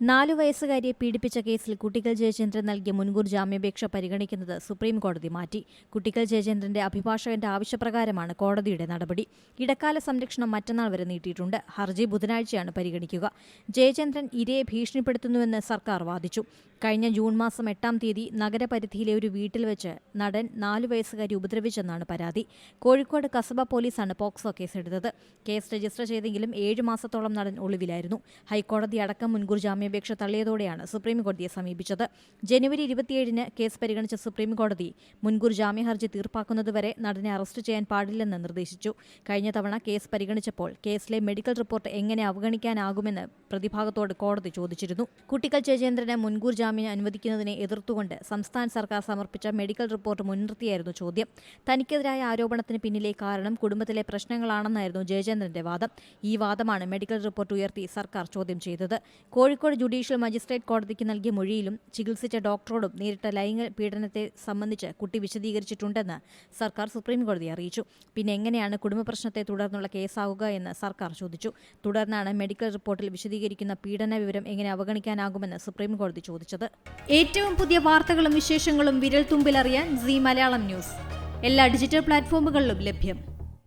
4 വയസ്സുകാരിയെ പീഡിപ്പിച്ച കേസിൽ കുട്ടിക്കൽ ജയചന്ദ്രൻ നൽകിയ മുൻകൂർ ജാമ്യാപേക്ഷ പരിഗണിക്കുന്നത് സുപ്രീം കോടതി മാറ്റി. കുട്ടിക്കൽ ജയചന്ദ്രന്റെ അഭിഭാഷകന്റെ ആവശ്യപ്രകാരമാണ് കോടതിയുടെ നടപടി. ഇടക്കാല സംരക്ഷണം മറ്റന്നാൾ വരെ നീട്ടിയിട്ടുണ്ട്. ഹർജി ബുധനാഴ്ചയാണ് പരിഗണിക്കുക. ജയചന്ദ്രൻ ഇരയെ ഭീഷണിപ്പെടുത്തുന്നുവെന്ന് സർക്കാർ വാദിച്ചു. കഴിഞ്ഞ ജൂൺ മാസം 8-ാം തീയതി നഗരപരിധിയിലെ ഒരു വീട്ടിൽ വെച്ച് നടൻ 4 വയസ്സുകാരി ഉപദ്രവിച്ചെന്നാണ് പരാതി. കോഴിക്കോട് കസബ പോലീസാണ് പോക്സോ കേസെടുത്തത്. കേസ് രജിസ്റ്റർ ചെയ്തെങ്കിലും 7 മാസത്തോളം നടൻ ഒളിവിലായിരുന്നു. ഹൈക്കോടതി അടക്കം മുൻകൂർ ജാമ്യാപേക്ഷ തള്ളിയതോടെയാണ് സുപ്രീംകോടതിയെ സമീപിച്ചത്. ജനുവരി 27-ന് കേസ് പരിഗണിച്ച സുപ്രീംകോടതി മുൻകൂർ ജാമ്യഹർജി തീർപ്പാക്കുന്നതുവരെ നടനെ അറസ്റ്റ് ചെയ്യാൻ പാടില്ലെന്ന് നിർദ്ദേശിച്ചു. കഴിഞ്ഞ തവണ കേസ് പരിഗണിച്ചപ്പോൾ കേസിലെ മെഡിക്കൽ റിപ്പോർട്ട് എങ്ങനെ അവഗണിക്കാനാകുമെന്ന് പ്രതിഭാഗത്തോട് കോടതി ചോദിച്ചിരുന്നു. കുട്ടിക്കൽ ജയചന്ദ്രന് മുൻകൂർ ജാമ്യം അനുവദിക്കുന്നതിനെ എതിർത്തുകൊണ്ട് സംസ്ഥാന സർക്കാർ സമർപ്പിച്ച മെഡിക്കൽ റിപ്പോർട്ട് മുൻനിർത്തിയായിരുന്നു ചോദ്യം. തനിക്കെതിരായ ആരോപണത്തിന് പിന്നിലെ കാരണം കുടുംബത്തിലെ പ്രശ്നങ്ങളാണെന്നായിരുന്നു ജയചന്ദ്രന്റെ വാദം. ഈ വാദമാണ് മെഡിക്കൽ റിപ്പോർട്ട് ഉയർത്തി സർക്കാർ ചോദ്യം ചെയ്തത്. കോഴിക്കോട് ജുഡീഷ്യൽ മജിസ്ട്രേറ്റ് കോടതിക്ക് നൽകിയ മൊഴിയിലും ചികിത്സിച്ച ഡോക്ടറോടും നേരിട്ട ലൈംഗിക പീഡനത്തെ സംബന്ധിച്ച് കുട്ടി വിശദീകരിച്ചിട്ടുണ്ടെന്ന് സർക്കാർ സുപ്രീംകോടതിയെ അറിയിച്ചു. പിന്നെ എങ്ങനെയാണ് കുടുംബ പ്രശ്നത്തെ തുടർന്നുള്ള കേസാവുക എന്ന് സർക്കാർ ചോദിച്ചു. തുടർന്നാണ് മെഡിക്കൽ റിപ്പോർട്ടിൽ വിശദീകരിക്കുന്ന പീഡന വിവരം എങ്ങനെ അവഗണിക്കാനാകുമെന്ന് സുപ്രീംകോടതി ചോദിച്ചത്. ഏറ്റവും പുതിയ വാർത്തകളും വിശേഷങ്ങളും വിരൽത്തുമ്പിലറിയാൻ സീ മലയാളം ന്യൂസ് എല്ലാ ഡിജിറ്റൽ പ്ലാറ്റ്ഫോമുകളിലും ലഭ്യം.